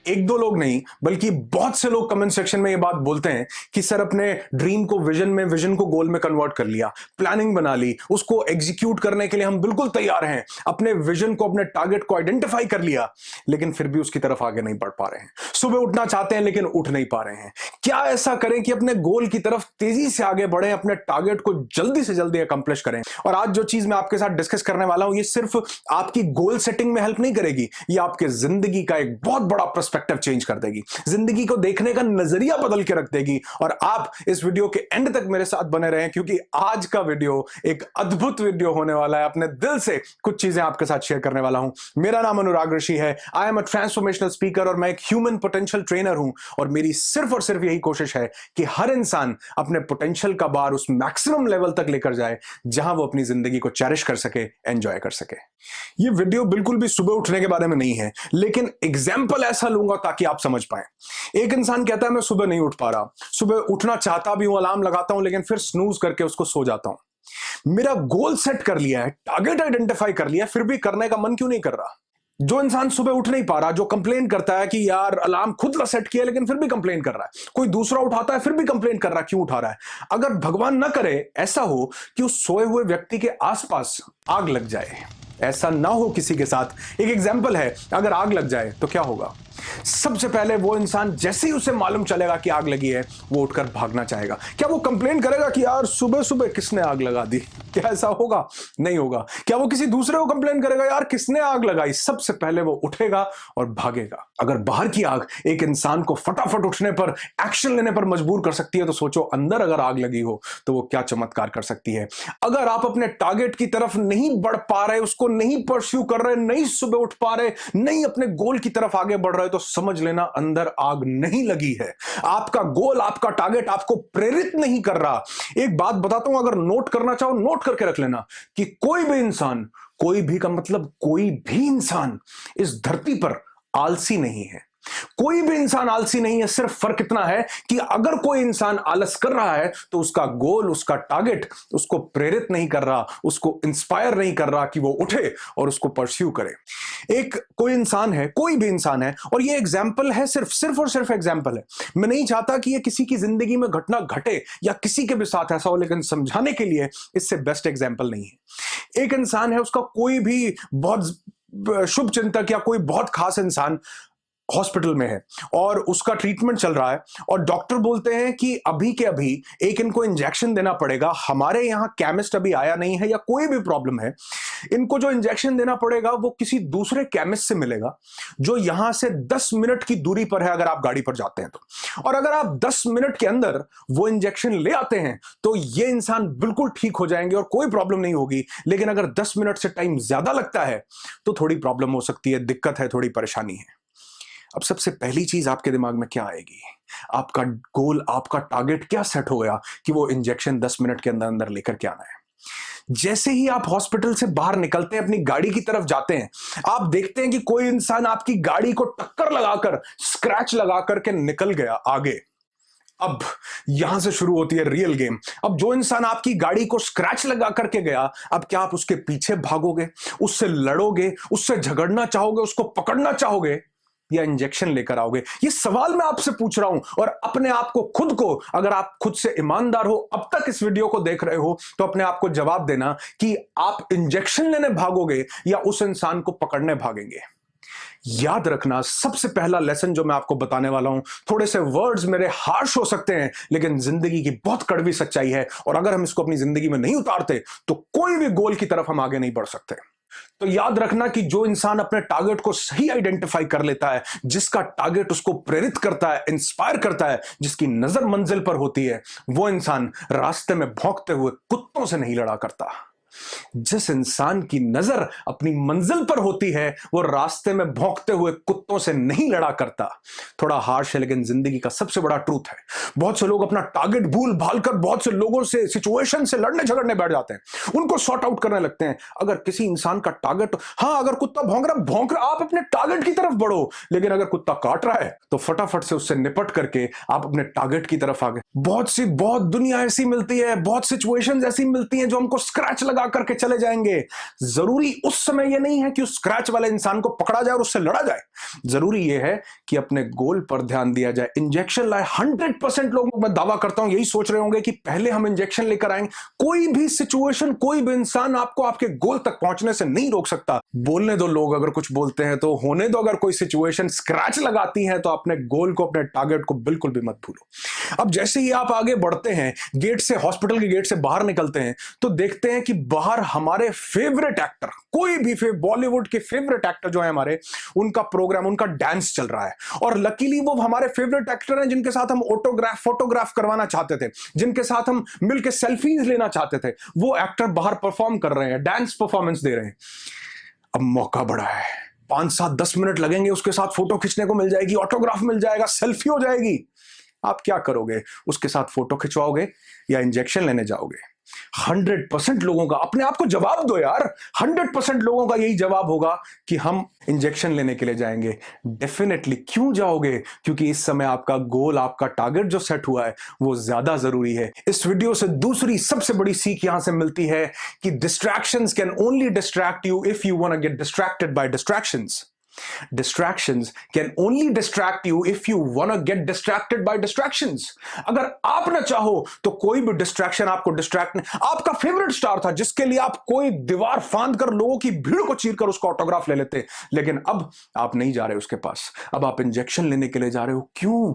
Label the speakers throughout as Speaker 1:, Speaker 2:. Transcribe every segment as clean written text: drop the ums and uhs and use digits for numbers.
Speaker 1: एक दो लोग नहीं बल्कि बहुत से लोग कमेंट सेक्शन में ये बात बोलते हैं कि सर अपने ड्रीम को विजन में, विजन को गोल में कन्वर्ट कर लिया, प्लानिंग बना ली, उसको एग्जीक्यूट करने के लिए हम बिल्कुल तैयार हैं, अपने विजन को, अपने टारगेट को आइडेंटिफाई कर लिया, लेकिन फिर भी उसकी तरफ आगे नहीं बढ़ पा रहे हैं। सुबह उठना चाहते हैं लेकिन उठ नहीं पा रहे हैं। क्या ऐसा करें कि अपने गोल की तरफ तेजी से आगे बढ़े, अपने टारगेट को जल्दी से जल्दी अकम्प्लिश करें? और आज जो चीज मैं आपके साथ डिस्कस करने वाला हूं, ये सिर्फ आपकी गोल सेटिंग में हेल्प नहीं करेगी, ये आपके जिंदगी का एक बहुत बड़ा पर्सपेक्टिव चेंज कर देगी, जिंदगी को देखने का नजरिया बदल के रख देगी। और आप इस वीडियो के एंड तक मेरे साथ बने रहें, क्योंकि आज का वीडियो एक अद्भुत वीडियो होने वाला है। अपने दिल से कुछ चीजें आपके साथ शेयर करने वाला हूं। मेरा नाम अनुराग ऋषि है। I am a transformational speaker और मैं एक ह्यूमन पोटेंशियल ट्रेनर हूं। और मेरी सिर्फ और सिर्फ यही कोशिश है कि हर इंसान अपने पोटेंशियल का बार उस मैक्सिमम लेवल तक लेकर जाए जहां वो अपनी जिंदगी को चेरिश कर सके, एंजॉय कर सके। ये वीडियो बिल्कुल भी सुबह उठने के बारे में नहीं है, लेकिन एग्जाम्पल ऐसा लूंगा ताकि आप समझ पाए। एक इंसान कहता है मैं सुबह नहीं उठ पा रहा, सुबह उठना चाहता भी हूं, अलार्म लगाता हूं, लेकिन फिर स्नूज करके उसको सो जाता हूं। मेरा गोल सेट कर लिया है, टारगेट आइडेंटिफाई कर लिया, फिर भी करने का मन क्यों नहीं कर रहा? जो इंसान सुबह उठ नहीं पा रहा, जो कंप्लेन करता है कि यार अलार्म खुद का सेट किया लेकिन फिर भी कंप्लेन कर रहा है, कोई दूसरा उठाता है फिर भी कंप्लेन कर रहा है, क्यों उठा रहा है? अगर भगवान ना करे ऐसा हो कि उस सोए हुए व्यक्ति के आसपास आग लग जाए, ऐसा ना हो किसी के साथ। एक एग्जाम्पल है, अगर आग लग जाए तो क्या होगा? सबसे पहले वो इंसान जैसे ही उसे मालूम चलेगा कि आग लगी है, वो उठकर भागना चाहेगा। क्या वो कंप्लेन करेगा कि यार सुबह सुबह किसने आग लगा दी? क्या ऐसा होगा? नहीं होगा। क्या वो किसी दूसरे को कंप्लेन करेगा यार किसने आग लगाई? सबसे पहले वो उठेगा और भागेगा। अगर बाहर की आग एक इंसान को फटाफट उठने पर, एक्शन लेने पर मजबूर कर सकती है, तो सोचो अंदर अगर आग लगी हो तो वो क्या चमत्कार कर सकती है। अगर आप अपने टारगेट की तरफ नहीं बढ़ पा रहे, उसको नहीं परस्यू कर रहे, नहीं सुबह उठ पा रहे, नहीं अपने गोल की तरफ आगे बढ़ रहे, तो समझ लेना अंदर आग नहीं लगी है। आपका गोल, आपका टारगेट आपको प्रेरित नहीं कर रहा। एक बात बताता हूं, अगर नोट करना चाहो नोट करके रख लेना कि कोई भी इंसान, कोई भी का मतलब कोई भी इंसान इस धरती पर आलसी नहीं है। कोई भी इंसान आलसी नहीं है। सिर्फ फर्क इतना है कि अगर कोई इंसान आलस कर रहा है तो उसका गोल, उसका टारगेट उसको प्रेरित नहीं कर रहा, उसको इंस्पायर नहीं कर रहा कि वो उठे और उसको परस्यू करे। एक कोई इंसान है, कोई भी इंसान है, और ये एग्जाम्पल है, सिर्फ और सिर्फ एग्जाम्पल है। मैं नहीं चाहता कि ये किसी की जिंदगी में घटना घटे या किसी के भी साथ ऐसा हो, लेकिन समझाने के लिए इससे बेस्ट एग्जाम्पल नहीं है। एक इंसान है, उसका कोई भी बहुत शुभ चिंतक या कोई बहुत खास इंसान हॉस्पिटल में है और उसका ट्रीटमेंट चल रहा है, और डॉक्टर बोलते हैं कि अभी के अभी एक इनको इंजेक्शन देना पड़ेगा। हमारे यहां केमिस्ट अभी आया नहीं है या कोई भी प्रॉब्लम है, इनको जो इंजेक्शन देना पड़ेगा वो किसी दूसरे केमिस्ट से मिलेगा जो यहां से 10 मिनट की दूरी पर है, अगर आप गाड़ी पर जाते हैं तो। और अगर आप 10 मिनट के अंदर वो इंजेक्शन ले आते हैं तो ये इंसान बिल्कुल ठीक हो जाएंगे और कोई प्रॉब्लम नहीं होगी। लेकिन अगर 10 मिनट से टाइम ज्यादा लगता है तो थोड़ी प्रॉब्लम हो सकती है, दिक्कत है, थोड़ी परेशानी है। अब सबसे पहली चीज आपके दिमाग में क्या आएगी? आपका गोल, आपका टारगेट क्या सेट हो गया कि वो इंजेक्शन 10 मिनट के अंदर अंदर लेकर के आना है। जैसे ही आप हॉस्पिटल से बाहर निकलते हैं, अपनी गाड़ी की तरफ जाते हैं, आप देखते हैं कि कोई इंसान आपकी गाड़ी को टक्कर लगाकर, स्क्रैच लगा करके निकल गया आगे। अब यहां से शुरू होती है रियल गेम। अब जो इंसान आपकी गाड़ी को स्क्रैच लगा करके गया, अब क्या आप उसके पीछे भागोगे, उससे लड़ोगे, उससे झगड़ना चाहोगे, उसको पकड़ना चाहोगे, या इंजेक्शन लेकर आओगे? ये सवाल मैं आपसे पूछ रहा हूं। और अपने आप को, खुद को, अगर आप खुद से ईमानदार हो, अब तक इस वीडियो को देख रहे हो, तो अपने आप को जवाब देना कि आप इंजेक्शन लेने भागोगे या उस इंसान को पकड़ने भागेंगे। याद रखना, सबसे पहला लेसन जो मैं आपको बताने वाला हूं, थोड़े से वर्ड्स मेरे हार्श हो सकते हैं, लेकिन जिंदगी की बहुत कड़वी सच्चाई है। और अगर हम इसको अपनी जिंदगी में नहीं उतारते तो कोई भी गोल की तरफ हम आगे नहीं बढ़ सकते। तो याद रखना कि जो इंसान अपने टारगेट को सही आइडेंटिफाई कर लेता है, जिसका टारगेट उसको प्रेरित करता है, इंस्पायर करता है, जिसकी नजर मंजिल पर होती है, वो इंसान रास्ते में भौंकते हुए कुत्तों से नहीं लड़ा करता। जिस इंसान की नजर अपनी मंजिल पर होती है, वो रास्ते में भौंकते हुए कुत्तों से नहीं लड़ा करता। थोड़ा हार्श है लेकिन जिंदगी का सबसे बड़ा ट्रूथ है। बहुत से लोग अपना टारगेट भूल भाल कर बहुत से लोगों से, सिचुएशन से लड़ने झगड़ने बैठ जाते हैं, उनको सॉर्ट आउट करने लगते हैं। अगर किसी इंसान का टारगेट, हाँ अगर कुत्ता भौंक रहा, आप अपने टारगेट की तरफ बढ़ो। लेकिन अगर कुत्ता काट रहा है तो फटाफट से उससे निपट करके आप अपने टारगेट की तरफ आगे बहुत दुनिया ऐसी मिलती है, बहुत सिचुएशंस ऐसी मिलती हैं जो हमको स्क्रैच लगा करके चले जाएंगे। जरूरी उस समय ये नहीं है कि उस स्क्रैच वाले इंसान को पकड़ा जाए और उससे लड़ा जाए। जरूरी ये है कि अपने गोल पर ध्यान दिया जाए। इंजेक्शन लाए 100% लोग, मैं दावा करता हूं यही सोच रहे होंगे कि पहले हम इंजेक्शन लेकर आएंगे। कोई भी सिचुएशन, कोई भी इंसान आपको आपके गोल तक पहुंचने से नहीं रोक सकता। बोलने दो, लोग अगर कुछ बोलते हैं तो होने दो। अगर कोई सिचुएशन स्क्रैच लगाती है तो अपने गोल को, अपने टारगेट को बिल्कुल भी मत भूलो। अब जैसे ही आप आगे बढ़ते हैं, गेट से, हॉस्पिटल के गेट से बाहर निकलते हैं, तो देखते हैं कि बाहर हमारे फेवरेट एक्टर, कोई भी बॉलीवुड के फेवरेट एक्टर जो है हमारे, उनका प्रोग्राम, उनका डांस चल रहा है। और लकीली वो हमारे फेवरेट एक्टर हैं जिनके साथ हम फोटोग्राफ करवाना चाहते थे, जिनके साथ हम मिलकर सेल्फीज लेना चाहते थे। वो एक्टर बाहर परफॉर्म कर रहे हैं, डांस परफॉर्मेंस दे रहे हैं। अब मौका बड़ा है, 5-7-10 मिनट लगेंगे, उसके साथ फोटो खींचने को मिल जाएगी, ऑटोग्राफ मिल जाएगा, सेल्फी हो जाएगी। आप क्या करोगे? उसके साथ फोटो खिंचवाओगे या इंजेक्शन लेने जाओगे? 100% लोगों का, अपने आप को जवाब दो यार, 100% लोगों का यही जवाब होगा कि हम इंजेक्शन लेने के लिए जाएंगे। डेफिनेटली। क्यों जाओगे? क्योंकि इस समय आपका गोल, आपका टारगेट जो सेट हुआ है वो ज्यादा जरूरी है। इस वीडियो से दूसरी सबसे बड़ी सीख यहां से मिलती है कि distractions can only distract you if you want to get distracted by distractions. Distractions can only distract you if you want to get distracted by distractions. अगर आप ना चाहो तो कोई भी डिस्ट्रैक्शन आपको डिस्ट्रैक्ट नहीं। आपका फेवरेट स्टार था जिसके लिए आप कोई दीवार फांद कर, लोगों की भीड़ को चीर कर उसका ऑटोग्राफ ले लेते, लेकिन अब आप नहीं जा रहे उसके पास। अब आप इंजेक्शन लेने के लिए जा रहे हो। क्यों?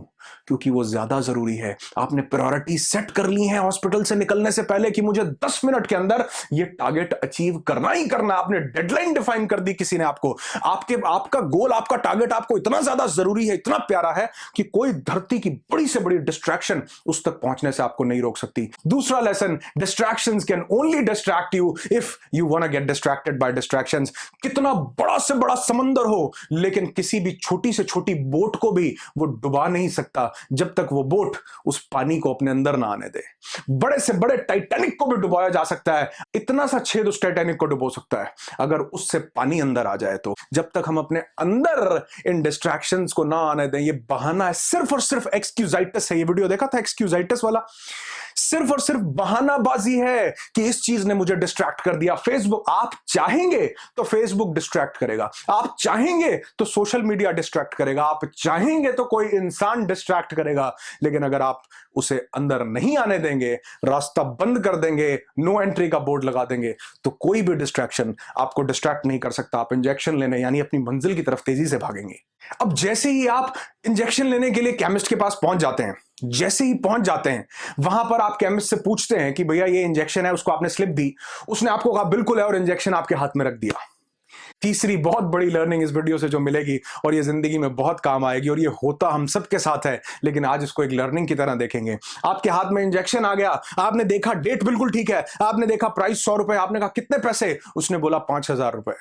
Speaker 1: क्योंकि वो ज्यादा जरूरी है। आपने प्रायोरिटी सेट कर ली है हॉस्पिटल से निकलने से पहले कि मुझे 10 मिनट के अंदर ये टारगेट अचीव करना ही करना। आपने डेडलाइन डिफाइन कर दी किसी ने आपको। आपका गोल, आपका टारगेट आपको इतना ज्यादा जरूरी है, इतना प्यारा है कि कोई धरती की बड़ी से बड़ी डिस्ट्रैक्शन उस तक पहुंचने से आपको नहीं रोक सकती। दूसरा lesson, distractions can only distract you if you want to get distracted by distractions. कितना बड़ा से बड़ा समंदर हो, लेकिन किसी भी छोटी से छोटी बोट को भी वो डुबा नहीं सकता जब तक वो बोट उस पानी को अपने अंदर ना आने दे। बड़े से बड़े टाइटैनिक को भी डुबाया जा सकता है, इतना सा छेद उस टाइटैनिक को डुबो सकता है अगर उससे पानी अंदर आ जाए तो। जब तक हम अपने अंदर इन डिस्ट्रैक्शंस को ना आने दें, ये बहाना है, सिर्फ और सिर्फ एक्सक्यूजाइटिस है। ये वीडियो देखा था एक्सक्यूजाइटिस वाला? सिर्फ और सिर्फ बहानाबाजी है कि इस चीज ने मुझे डिस्ट्रैक्ट कर दिया। फेसबुक, आप चाहेंगे तो फेसबुक डिस्ट्रैक्ट करेगा, आप चाहेंगे तो सोशल मीडिया डिस्ट्रैक्ट करेगा, आप चाहेंगे तो कोई इंसान डिस्ट्रैक्ट करेगा, लेकिन अगर आप उसे अंदर नहीं आने देंगे, रास्ता बंद कर देंगे, नो एंट्री का बोर्ड लगा देंगे, तो कोई भी डिस्ट्रैक्शन आपको डिस्ट्रैक्ट नहीं कर सकता। आप इंजेक्शन लेने, यानी अपनी मंजिल की तरफ तेजी से भागेंगे। अब जैसे ही आप इंजेक्शन लेने के लिए केमिस्ट के पास पहुंच जाते हैं, जैसे ही पहुंच जाते हैं, वहां पर आप केमिस्ट से पूछते हैं कि भैया ये इंजेक्शन है, उसको आपने स्लिप दी, उसने आपको कहा बिल्कुल है, और इंजेक्शन आपके हाथ में रख दिया। तीसरी बहुत बड़ी लर्निंग इस वीडियो से जो मिलेगी और ये जिंदगी में बहुत काम आएगी, और ये होता हम सबके साथ है, लेकिन आज इसको एक लर्निंग की तरह देखेंगे। आपके हाथ में इंजेक्शन आ गया, आपने देखा डेट बिल्कुल ठीक है, आपने देखा प्राइस 100 रुपए, आपने कहा कितने पैसे, उसने बोला 5,000 रुपए।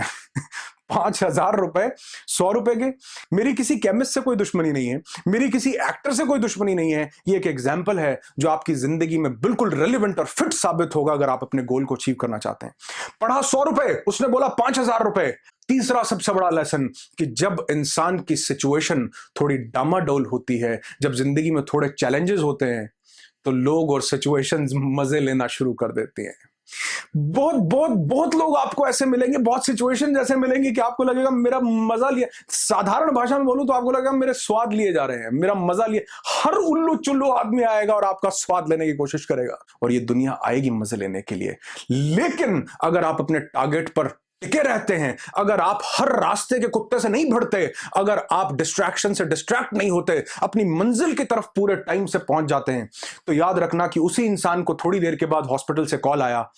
Speaker 1: 5,000 रुपए, 100 रुपए के। मेरी किसी केमिस्ट से कोई दुश्मनी नहीं है, मेरी किसी एक्टर से कोई दुश्मनी नहीं है। ये एक एग्जाम्पल है जो आपकी जिंदगी में बिल्कुल रेलिवेंट और फिट साबित होगा अगर आप अपने गोल को अचीव करना चाहते हैं। पढ़ा 100 रुपए, उसने बोला 5,000 रुपए। तीसरा सबसे बड़ा लेसन कि जब इंसान की सिचुएशन थोड़ी डामाडोल होती है, जब जिंदगी में थोड़े चैलेंजेस होते हैं, तो लोग और सिचुएशंस मजे लेना शुरू कर देते हैं। बहुत बहुत बहुत लोग आपको ऐसे मिलेंगे, बहुत सिचुएशन जैसे मिलेंगे कि आपको लगेगा मेरा मजा लिया। साधारण भाषा में बोलूं तो आपको लगेगा मेरे स्वाद लिए जा रहे हैं, मेरा मजा लिए। हर उल्लू चुल्लू आदमी आएगा और आपका स्वाद लेने की कोशिश करेगा, और ये दुनिया आएगी मजे लेने के लिए। लेकिन अगर आप अपने टारगेट पर टिके रहते हैं, अगर आप हर रास्ते के कुत्ते से नहीं भिड़ते, अगर आप डिस्ट्रैक्शन से डिस्ट्रैक्ट नहीं होते, अपनी मंजिल की तरफ पूरे टाइम से पहुंच जाते हैं, तो याद रखना कि उसी इंसान को थोड़ी देर के बाद हॉस्पिटल से कॉल आया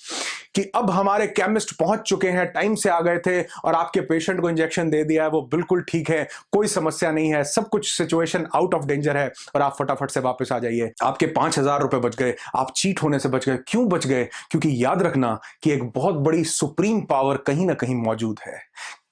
Speaker 1: कि अब हमारे केमिस्ट पहुंच चुके हैं, टाइम से आ गए थे और आपके पेशेंट को इंजेक्शन दे दिया है, वो बिल्कुल ठीक है, कोई समस्या नहीं है, सब कुछ सिचुएशन आउट ऑफ डेंजर है, और आप फटाफट से वापस आ जाइए। आपके 5,000 रुपए बच गए, आप चीट होने से बच गए। क्यों बच गए? क्योंकि याद रखना कि एक बहुत बड़ी सुप्रीम पावर कहीं ना कहीं मौजूद है,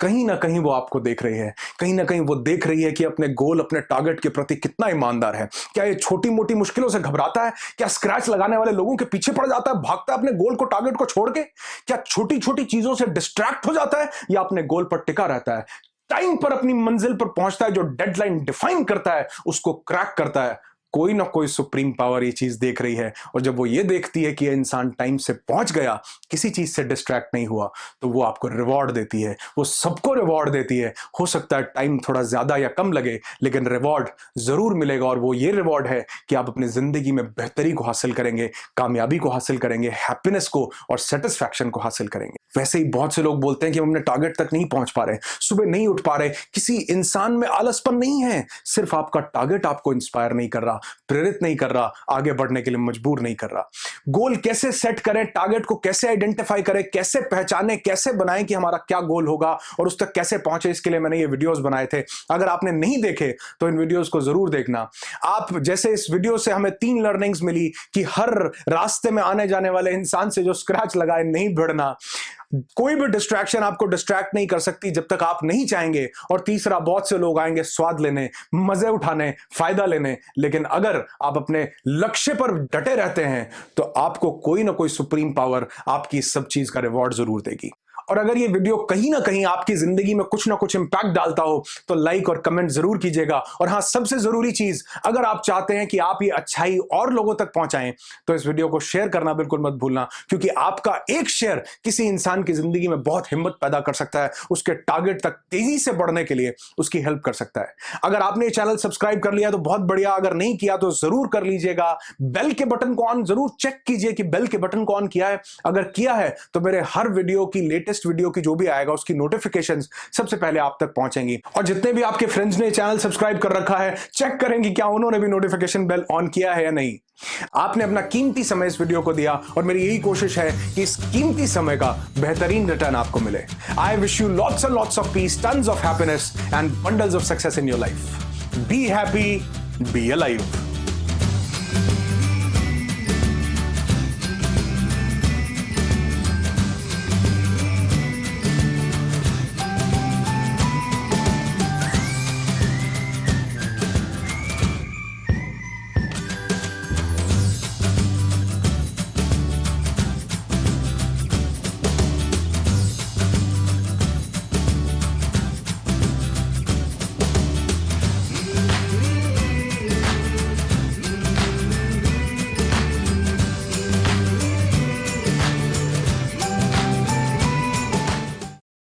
Speaker 1: कहीं ना कहीं वो आपको देख रही है, कहीं ना कहीं वो देख रही है कि अपने गोल, अपने टारगेट के प्रति कितना ईमानदार है। क्या ये छोटी मोटी मुश्किलों से घबराता है? क्या स्क्रैच लगाने वाले लोगों के पीछे पड़ जाता है, भागता है अपने गोल को, टारगेट को छोड़ के? क्या छोटी छोटी चीजों से डिस्ट्रैक्ट हो जाता है, या अपने गोल पर टिका रहता है, टाइम पर अपनी मंजिल पर पहुंचता है, जो डेडलाइन डिफाइन करता है उसको क्रैक करता है, कोई ना कोई सुप्रीम पावर ये चीज देख रही है, और जब वो ये देखती है कि ये इंसान टाइम से पहुंच गया, किसी चीज से डिस्ट्रैक्ट नहीं हुआ, तो वो आपको रिवॉर्ड देती है, वो सबको रिवॉर्ड देती है। हो सकता है टाइम थोड़ा ज्यादा या कम लगे, लेकिन रिवॉर्ड जरूर मिलेगा, और वो ये रिवॉर्ड है कि आप अपनी जिंदगी में बेहतरी को हासिल करेंगे, कामयाबी को हासिल करेंगे, हैप्पीनेस को और सेटिस्फैक्शन को हासिल करेंगे। वैसे ही बहुत से लोग बोलते हैं कि हम अपने टारगेट तक नहीं पहुंच पा रहे, सुबह नहीं उठ पा रहे। किसी इंसान में आलसपन नहीं है, सिर्फ आपका टारगेट आपको इंस्पायर नहीं कर रहा, प्रेरित नहीं कर रहा, आगे बढ़ने के लिए मजबूर नहीं कर रहा। गोल कैसे सेट करें, टारगेट को कैसे आइडेंटिफाई करें, कैसे पहचानें, कैसे बनाएं कि हमारा क्या गोल होगा और उस तक कैसे पहुंचे, इसके लिए मैंने ये वीडियोस बनाए थे। अगर आपने नहीं देखे तो इन वीडियोस को जरूर देखना। आप जैसे इस वीडियो से हमें 3 लर्निंग्स मिली कि हर रास्ते में आने जाने वाले इंसान से जो स्क्रैच लगाए नहीं भिड़ना, कोई भी डिस्ट्रैक्शन आपको डिस्ट्रैक्ट नहीं कर सकती जब तक आप नहीं चाहेंगे। और तीसरा, बहुत से लोग आएंगे स्वाद लेने, मजे उठाने, फायदा लेने, लेकिन अगर आप अपने लक्ष्य पर डटे रहते हैं तो आपको कोई ना कोई सुप्रीम पावर आपकी सब चीज का रिवॉर्ड जरूर देगी। और अगर ये वीडियो कहीं ना कहीं आपकी जिंदगी में कुछ ना कुछ इंपैक्ट डालता हो तो लाइक और कमेंट जरूर कीजिएगा। और हाँ, सबसे जरूरी चीज, अगर आप चाहते हैं कि आप ये अच्छाई और लोगों तक पहुंचाएं तो इस वीडियो को शेयर करना बिल्कुल मत भूलना, क्योंकि आपका एक शेयर किसी इंसान की जिंदगी में बहुत हिम्मत पैदा कर सकता है, उसके टारगेट तक तेजी से बढ़ने के लिए उसकी हेल्प कर सकता है। अगर आपने ये चैनल सब्सक्राइब कर लिया तो बहुत बढ़िया, अगर नहीं किया तो जरूर कर लीजिएगा। बेल के बटन को ऑन जरूर चेक कीजिए कि बेल के बटन को ऑन किया है। अगर किया है तो मेरे हर वीडियो की, लेटेस्ट वीडियो की जो भी आएगा उसकी नोटिफिकेशंस सबसे पहले आप तक पहुंचेंगी। और जितने भी आपके फ्रेंड्स ने चैनल सब्सक्राइब कर रखा है, चेक करेंगे क्या उन्होंने भी नोटिफिकेशन बेल ऑन किया है या नहीं। आपने अपना कीमती समय इस वीडियो को दिया और मेरी यही कोशिश है कि इस कीमती समय का बेहतरीन रिटर्न आपको मिले। I wish you lots and lots of peace, tons of happiness and bundles of success in your life. Be happy, be alive.